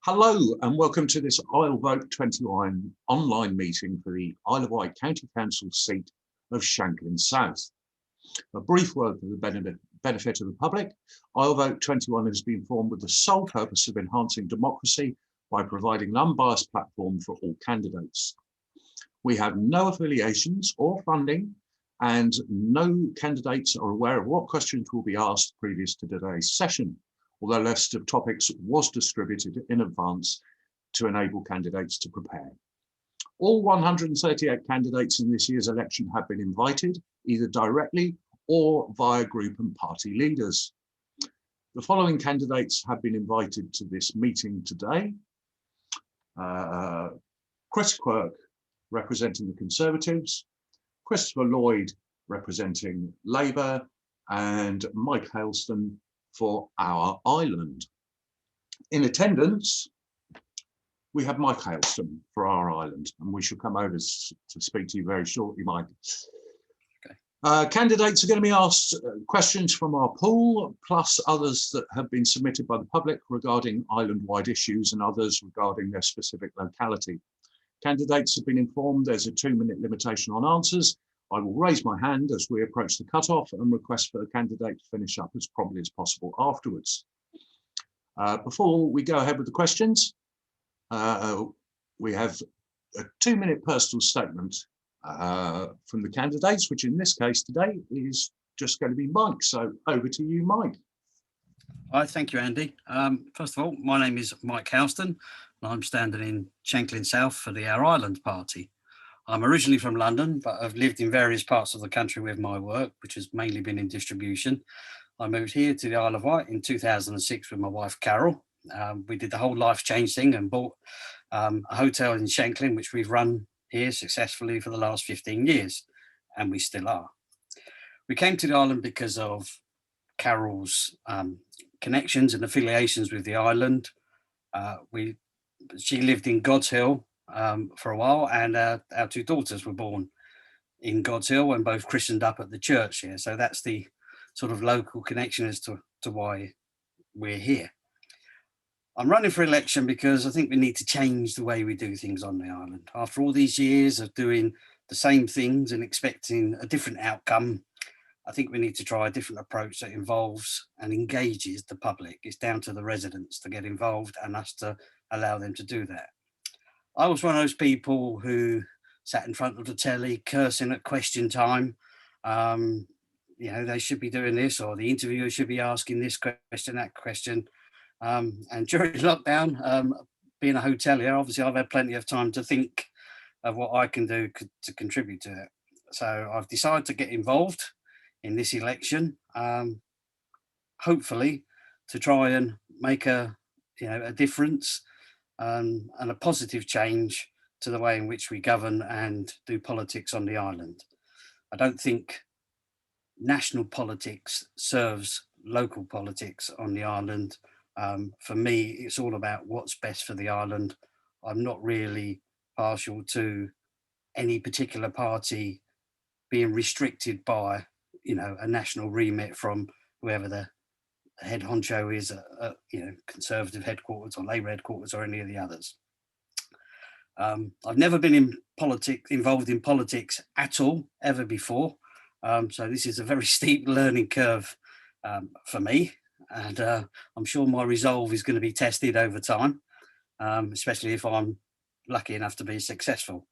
Hello and welcome to this IsleVote21 online meeting for the Isle of Wight County Council seat of Shanklin South. A brief word for the benefit of the public. IsleVote21 has been formed with the sole purpose of enhancing democracy by providing an unbiased platform for all candidates. We have no affiliations or funding, and no candidates are aware of what questions will be asked previous to today's session, although a list of topics was distributed in advance to enable candidates to prepare. All 138 candidates in this year's election have been invited, either directly or via group and party leaders. The following candidates have been invited to this meeting today. Quirk, representing the Conservatives, Lloyd, representing Labour, and Mike Hailston for our island. In attendance, we have Mike Hailston for our island, and we shall come over to speak to you very shortly, Mike. Okay. Candidates are going to be asked questions from our pool, plus others that have been submitted by the public regarding island-wide issues and others regarding their specific locality. Candidates have been informed there's a 2-minute limitation on answers. I will raise my hand as we approach the cutoff and request for the candidate to finish up as promptly as possible afterwards. Before we go ahead with the questions, we have a 2-minute personal statement from the candidates, which in this case today is just going to be Mike. So over to you, Mike. Hi, thank you, Andy. First of all, my name is Mike Hailston, and I'm standing in Shanklin South for the Our Island Party. I'm originally from London, but I've lived in various parts of the country with my work, which has mainly been in distribution. I moved here to the Isle of Wight in 2006 with my wife, Carol. We did the whole life change thing and bought a hotel in Shanklin, which we've run here successfully for the last 15 years, and we still are. We came to the island because of Carol's connections and affiliations with the island. She lived in God's Hill for a while, and our 2 daughters were born in God's Hill and both christened up at the church here. So that's the sort of local connection as to why we're here. I'm running for election because I think we need to change the way we do things on the island. After all these years of doing the same things and expecting a different outcome, I think we need to try a different approach that involves and engages the public. It's down to the residents to get involved and us to allow them to do that. I was one of those people who sat in front of the telly cursing at question time. You know, they should be doing this, or the interviewer should be asking this question, that question. And during lockdown, being a hotelier, obviously I've had plenty of time to think of what I can do to contribute to it. So I've decided to get involved in this election, hopefully to try and make a difference and a positive change to the way in which we govern and do politics on the island. I don't think national politics serves local politics on the island. For me, it's all about what's best for the island. I'm not really partial to any particular party being restricted by, a national remit from whoever the head honcho is, Conservative headquarters or Labour headquarters or any of the others. I've never been involved in politics at all, ever before. So this is a very steep learning curve for me. And I'm sure my resolve is going to be tested over time, especially if I'm lucky enough to be successful.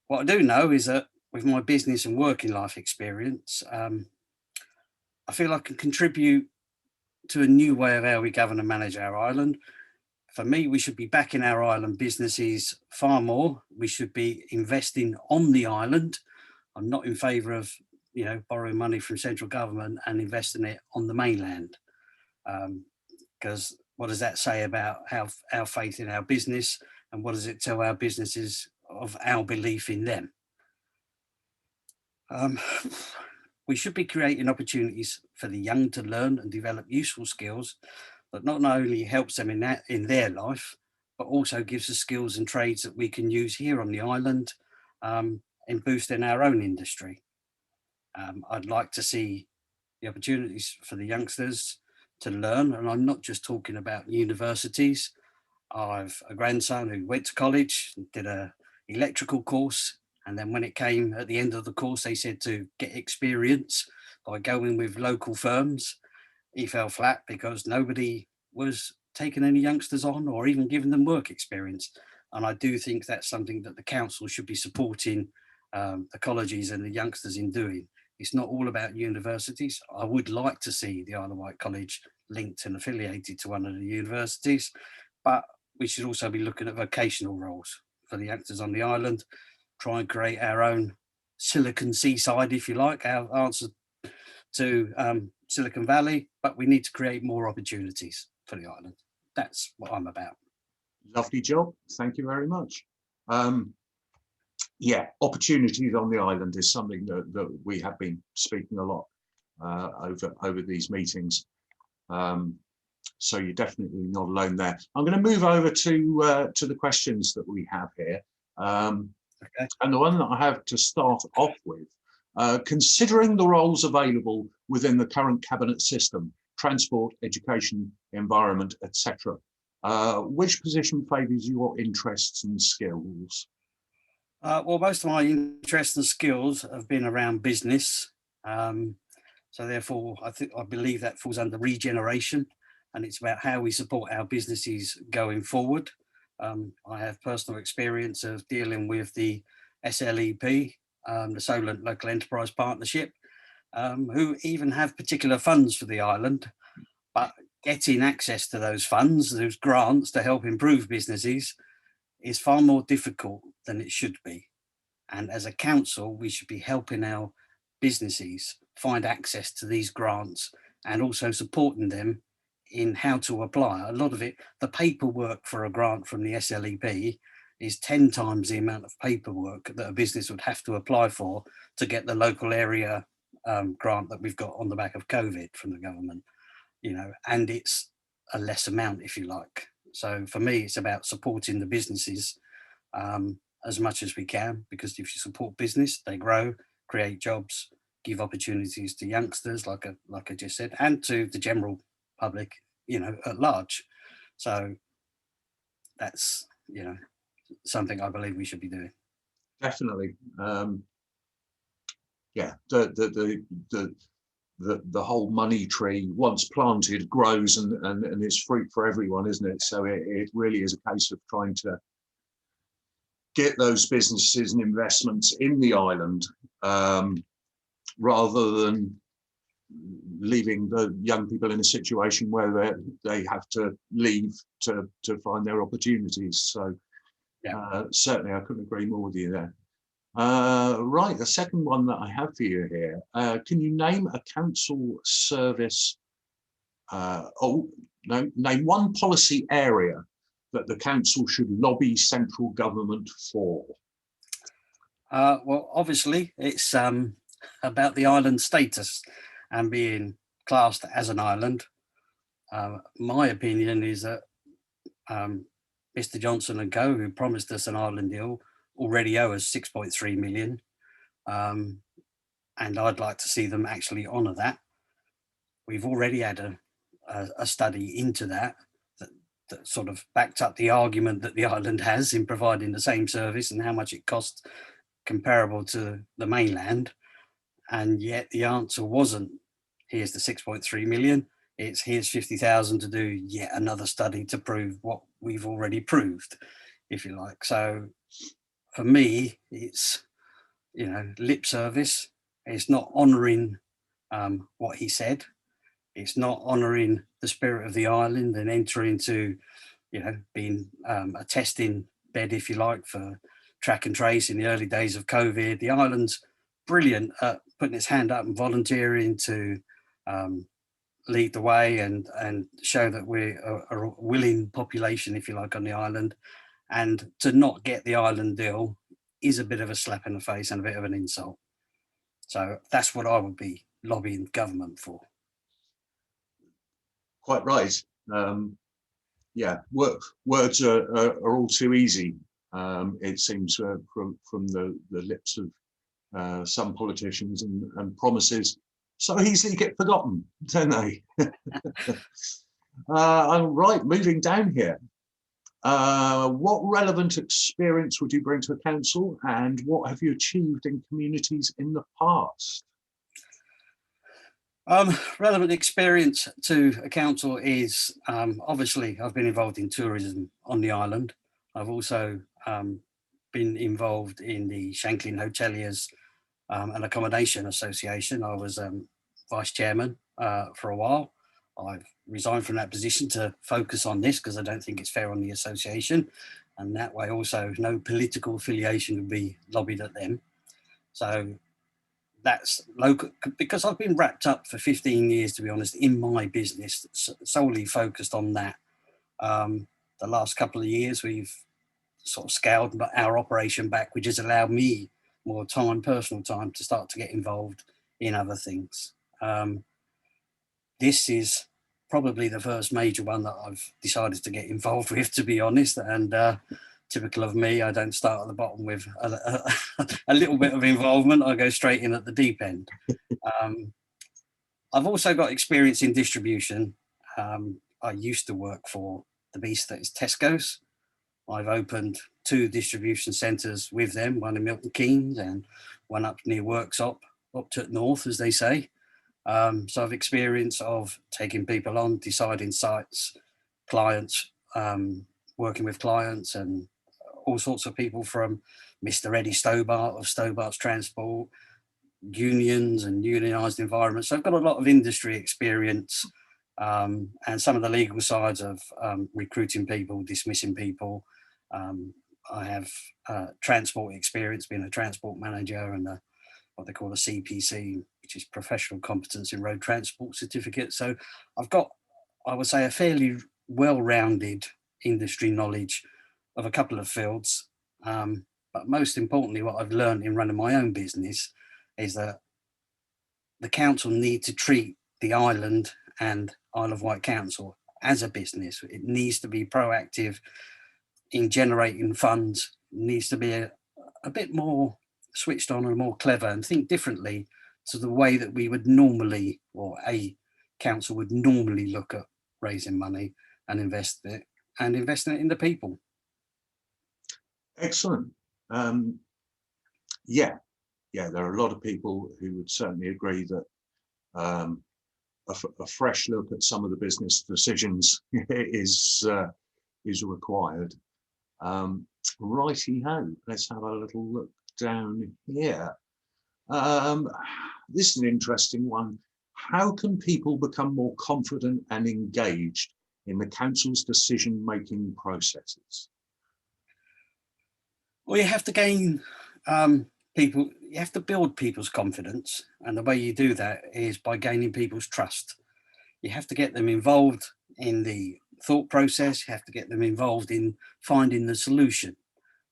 What I do know is that with my business and working life experience, I feel I can contribute to a new way of how we govern and manage our island. For me, we should be backing our island businesses far more. We should be investing on the island. I'm not in favour of, borrowing money from central government and investing it on the mainland. Because what does that say about our faith in our business, and what does it tell our businesses of our belief in them? We should be creating opportunities for the young to learn and develop useful skills that not only helps them in their life, but also gives us skills and trades that we can use here on the island in boosting our own industry. I'd like to see the opportunities for the youngsters to learn, and I'm not just talking about universities. I've a grandson who went to college, did a electrical course, and then when it came at the end of the course, they said to get experience by going with local firms. He fell flat because nobody was taking any youngsters on or even giving them work experience. And I do think that's something that the council should be supporting the colleges and the youngsters in doing. It's not all about universities. I would like to see the Isle of Wight College linked and affiliated to one of the universities, but we should also be looking at vocational roles for the youngsters on the island, try and create our own Silicon Seaside, if you like, our answer to Silicon Valley, but we need to create more opportunities for the island. That's what I'm about. Lovely job. Thank you very much. Yeah, opportunities on the island is something that we have been speaking a lot over these meetings. So you're definitely not alone there. I'm going to move over to the questions that we have here. Okay. And the one that I have to start off with, considering the roles available within the current cabinet system, transport, education, environment, etc., which position favours your interests and skills? Well, most of my interests and skills have been around business. So therefore, I believe that falls under regeneration, and it's about how we support our businesses going forward. I have personal experience of dealing with the SLEP, the Solent Local Enterprise Partnership, who even have particular funds for the island, but getting access to those funds, those grants to help improve businesses is far more difficult than it should be. And as a council, we should be helping our businesses find access to these grants and also supporting them in how to apply. A lot of it, the paperwork for a grant from the SLEP is 10 times the amount of paperwork that a business would have to apply for to get the local area grant that we've got on the back of COVID from the government, and it's a less amount, if you like. So for me, it's about supporting the businesses as much as we can, because if you support business, they grow, create jobs, give opportunities to youngsters, like I just said, and to the general public, at large. So that's, something I believe we should be doing. Definitely. Yeah, the whole money tree, once planted, grows and it's fruit for everyone, isn't it? So it really is a case of trying to get those businesses and investments in the island, rather than leaving the young people in a situation where they have to leave to find their opportunities. So yeah. Certainly I couldn't agree more with you there. Right, the second one that I have for you here, can you name a council service, name one policy area that the council should lobby central government for? Well, obviously it's about the island status and being classed as an island. My opinion is that Mr. Johnson and co, who promised us an island deal, already owe us 6.3 million. And I'd like to see them actually honour that. We've already had a study into that sort of backed up the argument that the island has in providing the same service and how much it costs comparable to the mainland. And yet the answer wasn't, here's the 6.3 million, it's here's 50,000 to do yet another study to prove what we've already proved, if you like. So for me, it's, lip service. It's not honouring what he said. It's not honouring the spirit of the island and entering to, being a testing bed, if you like, for track and trace in the early days of COVID. The island's brilliant at putting its hand up and volunteering to lead the way and show that we're a willing population, if you like, on the island. And to not get the island deal is a bit of a slap in the face and a bit of an insult. So that's what I would be lobbying government for. Quite right. Yeah, words are all too easy. It seems from the lips of some politicians, and promises so easily get forgotten, don't they? Right, moving down here. What relevant experience would you bring to a council, and what have you achieved in communities in the past? Relevant experience to a council is obviously I've been involved in tourism on the island. I've also been involved in the Shanklin Hoteliers and Accommodation Association. I was vice chairman for a while. I've resigned from that position to focus on this because I don't think it's fair on the association, and that way also no political affiliation would be lobbied at them. So that's local, because I've been wrapped up for 15 years, to be honest, in my business, solely focused on that. The last couple of years, we've sort of scaled our operation back, which has allowed me more time, personal time, to start to get involved in other things. This is probably the first major one that I've decided to get involved with, to be honest, and typical of me, I don't start at the bottom with a little bit of involvement. I go straight in at the deep end. I've also got experience in distribution. I used to work for the beast that is Tesco's. I've opened 2 distribution centres with them, one in Milton Keynes and one up near Worksop, up to north, as they say. So I've experience of taking people on, deciding sites, clients, working with clients, and all sorts of people, from Mr. Eddie Stobart of Stobart's Transport, unions and unionised environments. So I've got a lot of industry experience, and some of the legal sides of recruiting people, dismissing people. I have transport experience, being a transport manager, and what they call a CPC, which is Professional Competence in Road Transport Certificate. So I've got, I would say, a fairly well-rounded industry knowledge of a couple of fields. But most importantly, what I've learned in running my own business is that the council need to treat the island and Isle of Wight Council as a business. It needs to be proactive in generating funds, it needs to be a bit more switched on and more clever, and think differently to the way that we would normally, or a council would normally look at raising money and investing it in the people. Excellent. Yeah, there are a lot of people who would certainly agree that a fresh look at some of the business decisions is required. Righty-ho, let's have a little look down here. This is an interesting one. How can people become more confident and engaged in the council's decision-making processes? Well, you have to gain you have to build people's confidence. And the way you do that is by gaining people's trust. You have to get them involved in the thought process. You have to get them involved in finding the solution.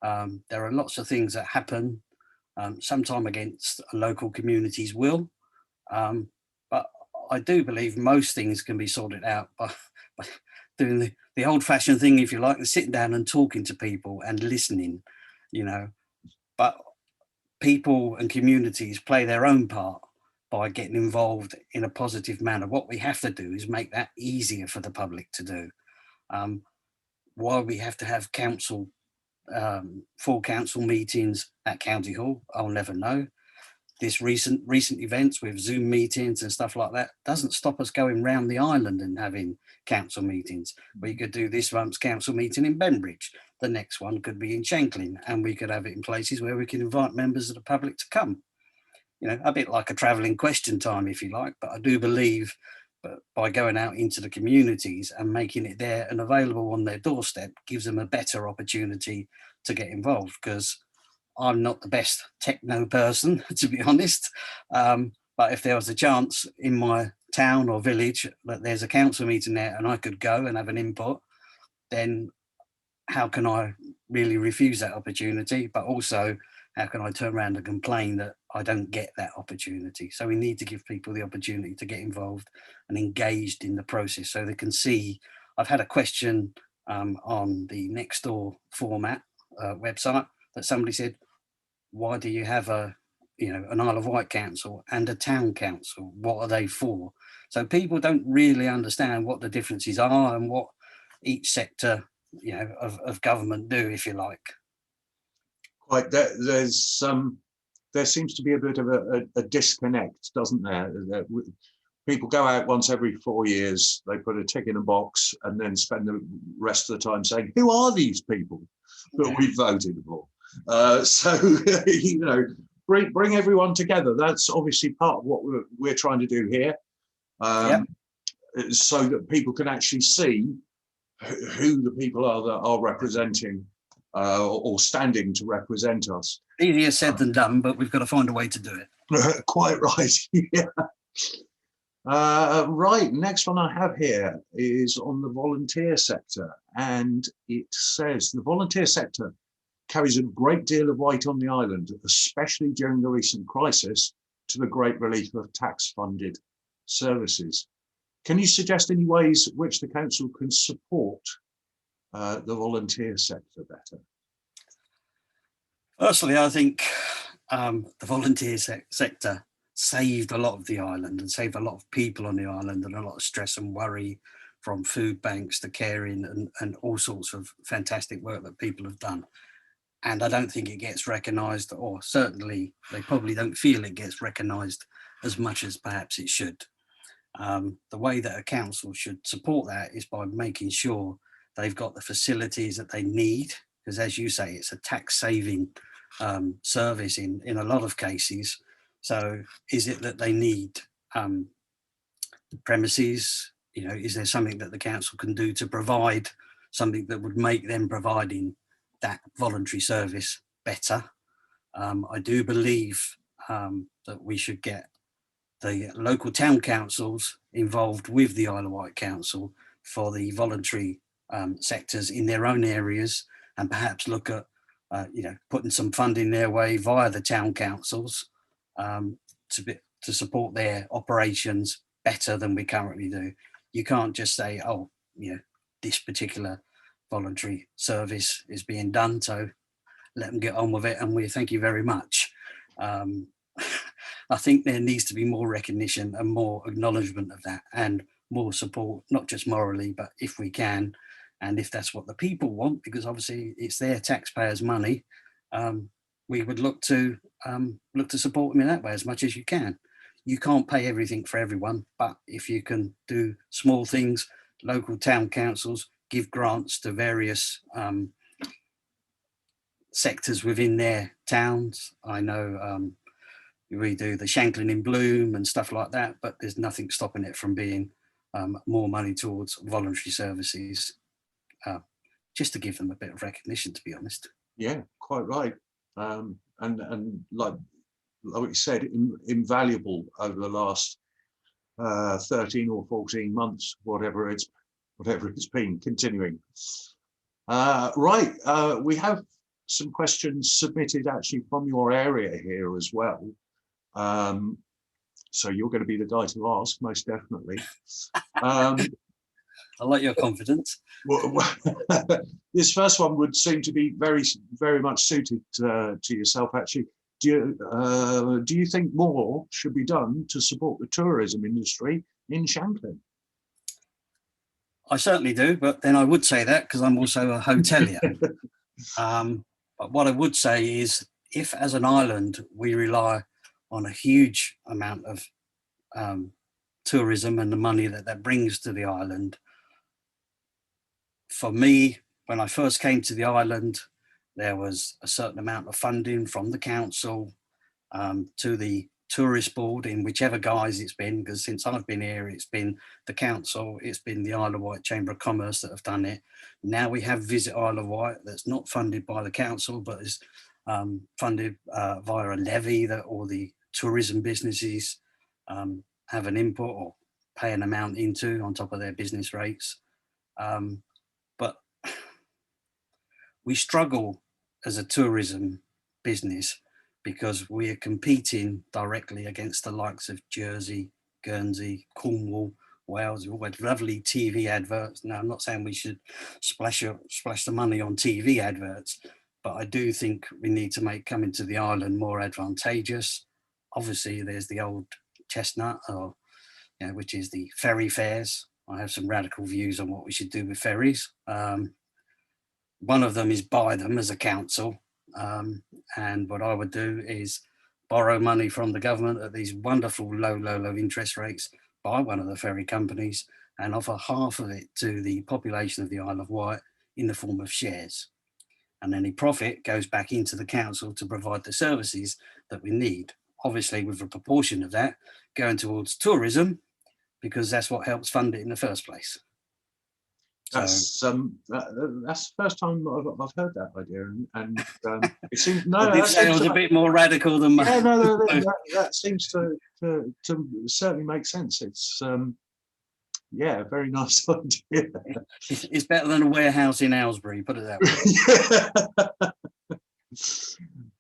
There are lots of things that happen, sometimes against a local community's will. But I do believe most things can be sorted out by doing the old-fashioned thing, if you like, and sitting down and talking to people and listening, but people and communities play their own part by getting involved in a positive manner. What we have to do is make that easier for the public to do. Why we have to have full council meetings at County Hall, I'll never know. This recent events with Zoom meetings and stuff like that doesn't stop us going round the island and having council meetings. We could do this month's council meeting in Benbridge. The next one could be in Shanklin, and we could have it in places where we can invite members of the public to come. A bit like a travelling question time, if you like. But I do believe that by going out into the communities and making it there and available on their doorstep gives them a better opportunity to get involved, because I'm not the best techno person, to be honest. But if there was a chance in my town or village that there's a council meeting there and I could go and have an input, then how can I really refuse that opportunity? But also, how can I turn around and complain that I don't get that opportunity? So we need to give people the opportunity to get involved and engaged in the process so they can see. I've had a question on the Nextdoor format website that somebody said, why do you have an Isle of Wight council and a town council? What are they for? So people don't really understand what the differences are and what each sector of government do, if you like. Quite. There seems to be a bit of a disconnect, doesn't there? People go out once every 4 years, they put a tick in a box, and then spend the rest of the time saying, "Who are these people that we voted for?" So bring everyone together. That's obviously part of what we're trying to do here, so that people can actually see who the people are that are representing or standing to represent us. Easier said than done, but we've got to find a way to do it. Quite right. Yeah. Right, next one I have here is on the volunteer sector, and it says the volunteer sector carries a great deal of weight on the island, especially during the recent crisis, to the great relief of tax-funded services. Can you suggest any ways which the council can support the volunteer sector better? Personally, I think the volunteer sector saved a lot of the island and saved a lot of people on the island, and a lot of stress and worry, from food banks to caring and all sorts of fantastic work that people have done. And I don't think it gets recognised, or certainly they probably don't feel it gets recognised as much as perhaps it should. The way that a council should support that is by making sure they've got the facilities that they need, because as you say, it's a tax saving service in a lot of cases. So is it that they need premises? Is there something that the council can do to provide something that would make them providing that voluntary service better? I do believe that we should get the local town councils involved with the Isle of Wight Council for the voluntary sectors in their own areas, and perhaps look at putting some funding their way via the town councils to support their operations better than we currently do. You can't just say, oh, this particular voluntary service is being done, so let them get on with it, and we thank you very much. I think there needs to be more recognition and more acknowledgement of that, and more support, not just morally, but if we can, and if that's what the people want, because obviously it's their taxpayers' money, we would look to support them in that way as much as you can. You can't pay everything for everyone, but if you can do small things, local town councils give grants to various sectors within their towns. I know we do the Shanklin in Bloom and stuff like that, but there's nothing stopping it from being more money towards voluntary services, just to give them a bit of recognition, to be honest. Yeah, quite right. And like you said, invaluable over the last 13 or 14 months, whatever it's been, continuing. Right, we have some questions submitted actually from your area here as well. So you're going to be the guy to ask, most definitely. I like your confidence. This first one would seem to be very, very much suited to yourself, actually. Do you think more should be done to support the tourism industry in Shanklin? I certainly do, but then I would say that because I'm also a hotelier. But what I would say is, if as an island we rely on a huge amount of tourism and the money that brings to the island, for me, when I first came to the island, there was a certain amount of funding from the council to the tourist board, in whichever guise it's been, because since I've been here, it's been the council, it's been the Isle of Wight Chamber of Commerce that have done it. Now we have Visit Isle of Wight, that's not funded by the council, but is funded via a levy that all the tourism businesses have an input or pay an amount into on top of their business rates. But we struggle as a tourism business because we are competing directly against the likes of Jersey, Guernsey, Cornwall, Wales. We've got lovely TV adverts. Now, I'm not saying we should splash the money on TV adverts, but I do think we need to make coming to the island more advantageous. Obviously, there's the old chestnut, which is the ferry fares. I have some radical views on what we should do with ferries. One of them is buy them as a council. And what I would do is borrow money from the government at these wonderful low interest rates, buy one of the ferry companies and offer half of it to the population of the Isle of Wight in the form of shares. And any profit goes back into the council to provide the services that we need. Obviously, with a proportion of that going towards tourism, because that's what helps fund it in the first place. That's the first time I've heard that idea, and it seems I did say it was a bit more radical than yeah, no, that seems to certainly make sense. It's yeah, very nice idea. It's better than a warehouse in Aylesbury, put it that way.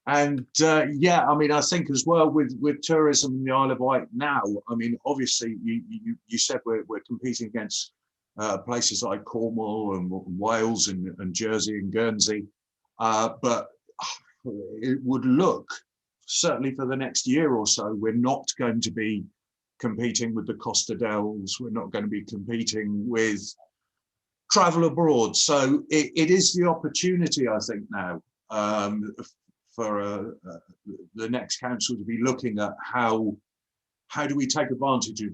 And yeah, I mean, I think as well with tourism in the Isle of Wight now, I mean, obviously you said we're competing against places like Cornwall and Wales and Jersey and Guernsey, but it would look, certainly for the next year or so, we're not going to be competing with the Costa Dells, we're not going to be competing with travel abroad. So it is the opportunity, I think, now for the next council to be looking at how do we take advantage of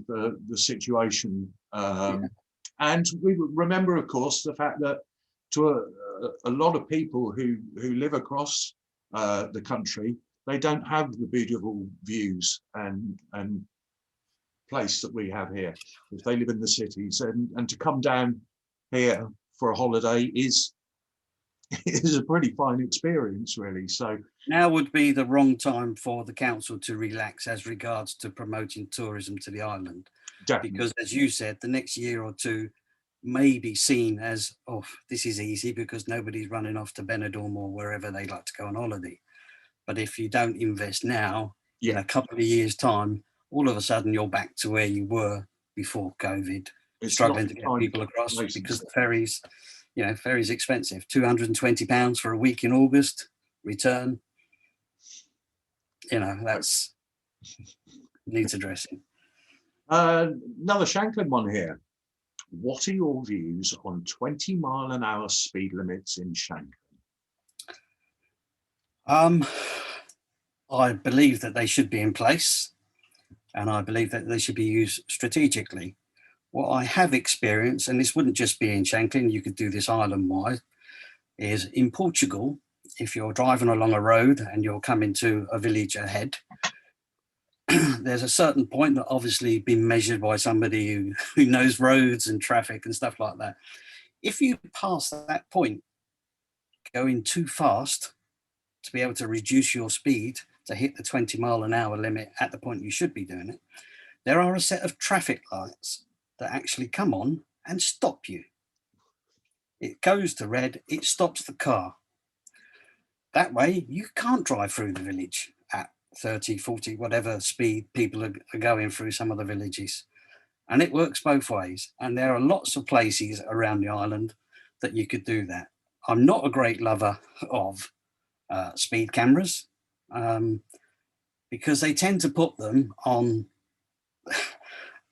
the situation. And we remember, of course, the fact that to a lot of people who live across the country, they don't have the beautiful views and place that we have here. If they live in the cities, and to come down here for a holiday is a pretty fine experience, really. So now would be the wrong time for the council to relax as regards to promoting tourism to the island. definitely. Because as you said, the next year or two may be seen as, oh, this is easy because nobody's running off to Benidorm or wherever they like to go on holiday. But if you don't invest now, in a couple of years' time, all of a sudden you're back to where you were before COVID, struggling to get people across because the ferries, you know, ferries expensive. £220 for a week in August, return. You know, that's needs addressing. Another Shanklin one here. What are your views on 20-mile-an-hour speed limits in Shanklin? I believe that they should be in place, and I believe that they should be used strategically. What I have experienced, and this wouldn't just be in Shanklin, you could do this island-wide, is in Portugal, if you're driving along a road and you're coming to a village ahead, there's a certain point that obviously been measured by somebody who knows roads and traffic and stuff like that. If you pass that point going too fast to be able to reduce your speed to hit the 20-mile-an-hour limit at the point you should be doing it, there are a set of traffic lights that actually come on and stop you. It goes to red, it stops the car. That way you can't drive through the village at 30, 40, whatever speed people are going through some of the villages. And it works both ways. And there are lots of places around the island that you could do that. I'm not a great lover of speed cameras because they tend to put them on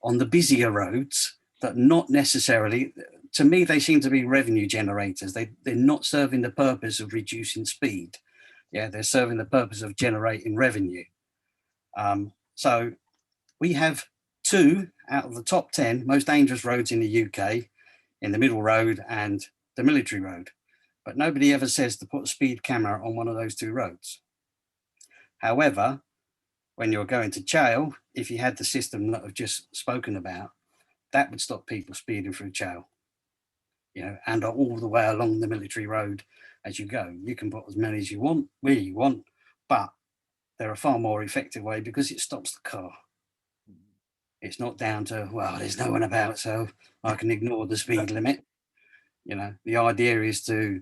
the busier roads that not necessarily, to me, they seem to be revenue generators. They're not serving the purpose of reducing speed. Yeah, they're serving the purpose of generating revenue. So we have 2 out of the top 10 most dangerous roads in the UK, in the Middle Road and the Military Road. But nobody ever says to put a speed camera on one of those 2 roads. However, when you're going to jail, if you had the system that I've just spoken about, that would stop people speeding through jail. You know, and all the way along the Military Road as you go. You can put as many as you want, where you want, but they're a far more effective way because it stops the car. It's not down to, well, there's no one about, so I can ignore the speed limit. You know, the idea is to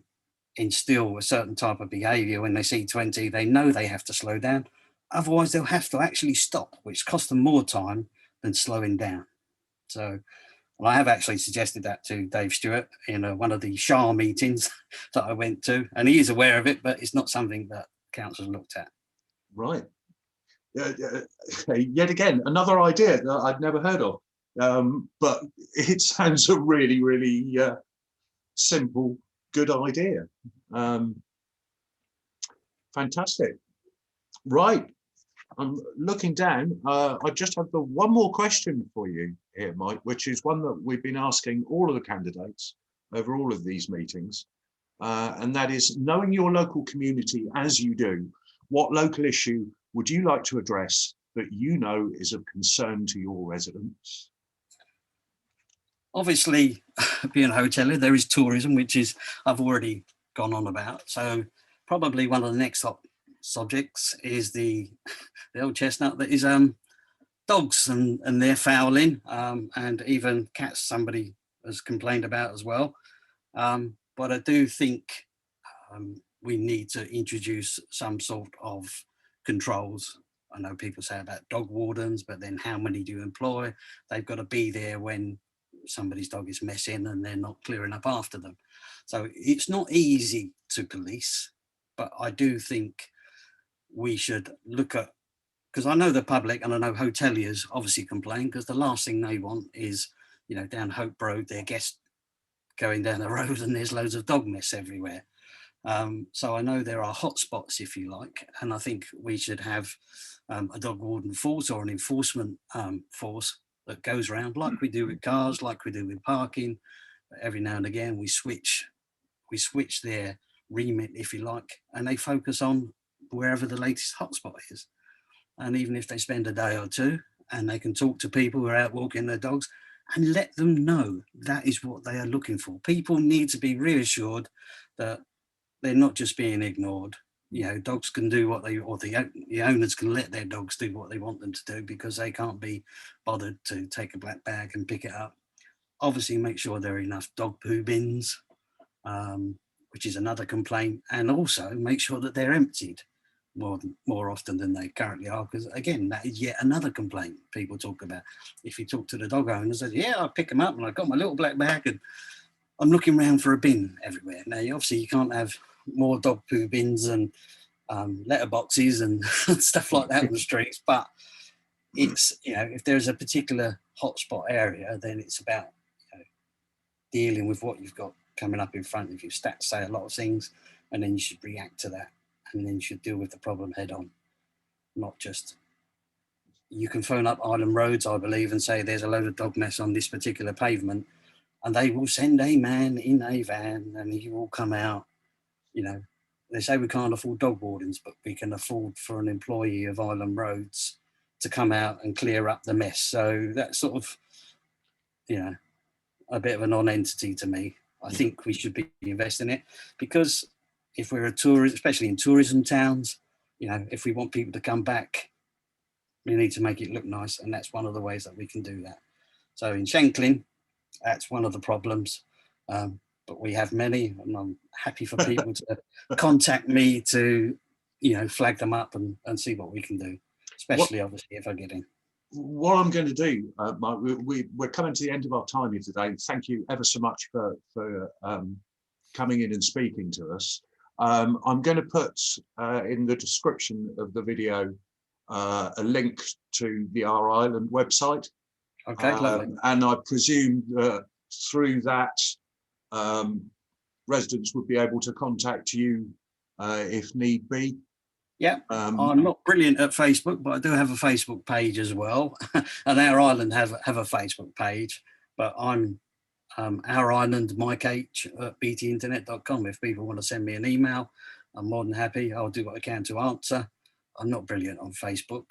instill a certain type of behaviour. When they see 20, they know they have to slow down. Otherwise, they'll have to actually stop, which costs them more time than slowing down. So, well, I have actually suggested that to Dave Stewart in one of the SHAR meetings that I went to, and he is aware of it, but it's not something that council's looked at. Right. Yet again, another idea that I'd never heard of, but it sounds a really, really simple good idea. Fantastic. Right. I'm looking down. I just have the one more question for you here, Mike, which is one that we've been asking all of the candidates over all of these meetings. And that is, knowing your local community as you do, what local issue would you like to address that you know is of concern to your residents? Obviously, being a hotelier, there is tourism, which is I've already gone on about. So probably one of the next hot subjects is the old chestnut that is dogs and their fouling, and even cats somebody has complained about as well. But I do think we need to introduce some sort of controls. I know people say about dog wardens, but then how many do you employ? They've got to be there when somebody's dog is messing and they're not clearing up after them. So it's not easy to police, but I do think we should look at, because I know the public and I know hoteliers obviously complain, because the last thing they want is, you know, down Hope Road, their guests going down the road and there's loads of dog mess everywhere. So I know there are hot spots, if you like, and I think we should have a dog warden force or an enforcement force that goes around like we do with cars, like we do with parking. Every now and again we switch their remit, if you like, and they focus on wherever the latest hotspot is. And even if they spend a day or two and they can talk to people who are out walking their dogs and let them know that is what they are looking for. People need to be reassured that they're not just being ignored. You know, dogs can do what they, or the owners can let their dogs do what they want them to do because they can't be bothered to take a black bag and pick it up. Obviously, make sure there are enough dog poo bins, which is another complaint, and also make sure that they're emptied more often than they currently are, because again, that is yet another complaint people talk about. If you talk to the dog owners, they say, yeah, I pick them up and I've got my little black bag and I'm looking around for a bin everywhere. Now, obviously, you can't have more dog poo bins and letterboxes and stuff like that on the streets, but it's, you know, if there's a particular hotspot area, then it's about, you know, dealing with what you've got coming up in front of you. Stats say a lot of things, and then you should react to that, and then you should deal with the problem head on, not just, you can phone up Island Roads, I believe, and say there's a load of dog mess on this particular pavement, and they will send a man in a van and he will come out. You know, they say we can't afford dog wardens, but we can afford for an employee of Island Roads to come out and clear up the mess. So that's sort of, you know, a bit of a non-entity to me. I think we should be investing in it, because if we're a tourist, especially in tourism towns, you know, if we want people to come back, we need to make it look nice, and that's one of the ways that we can do that. So in Shanklin, that's one of the problems, but we have many, and I'm happy for people to contact me to, you know, flag them up and see what we can do, especially obviously if I get in. What I'm going to do, Mike, we're coming to the end of our time here today. Thank you ever so much for coming in and speaking to us. I'm going to put in the description of the video a link to the Our Island website. Okay, lovely. And I presume that through that, residents would be able to contact you if need be. Yeah, I'm not brilliant at Facebook, but I do have a Facebook page as well. And Our Island have a Facebook page, but I'm Our Island Mike H at btinternet.com. If people want to send me an email, I'm more than happy. I'll do what I can to answer. I'm not brilliant on Facebook.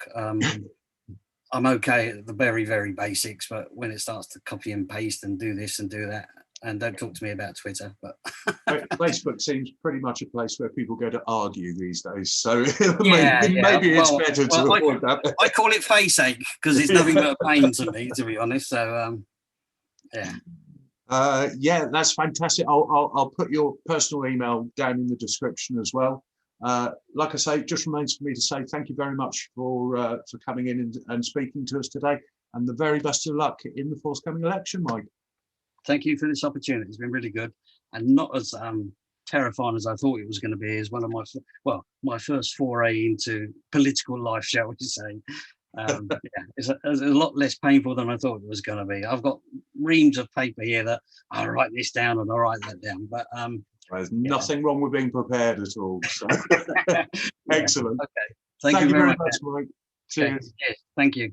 I'm okay at the very, very basics, but when it starts to copy and paste and do this and do that, and don't talk to me about Twitter, but Facebook seems pretty much a place where people go to argue these days. So yeah, maybe it's better to avoid that. I call it face ache because it's nothing but a pain to me, to be honest. So yeah. Yeah, that's fantastic. I'll put your personal email down in the description as well. Like I say, it just remains for me to say thank you very much for coming in and speaking to us today, and the very best of luck in the forthcoming election, Mike. Thank you for this opportunity. It's been really good, and not as terrifying as I thought it was going to be. As one of my first foray into political life, shall we say. Yeah, it's a lot less painful than I thought it was going to be. I've got reams of paper here that I'll write this down and I'll write that down, but There's nothing wrong with being prepared at all. So. Yeah. Excellent. Okay. Thank you very much. much, Mike. Cheers. Yes. Thank you.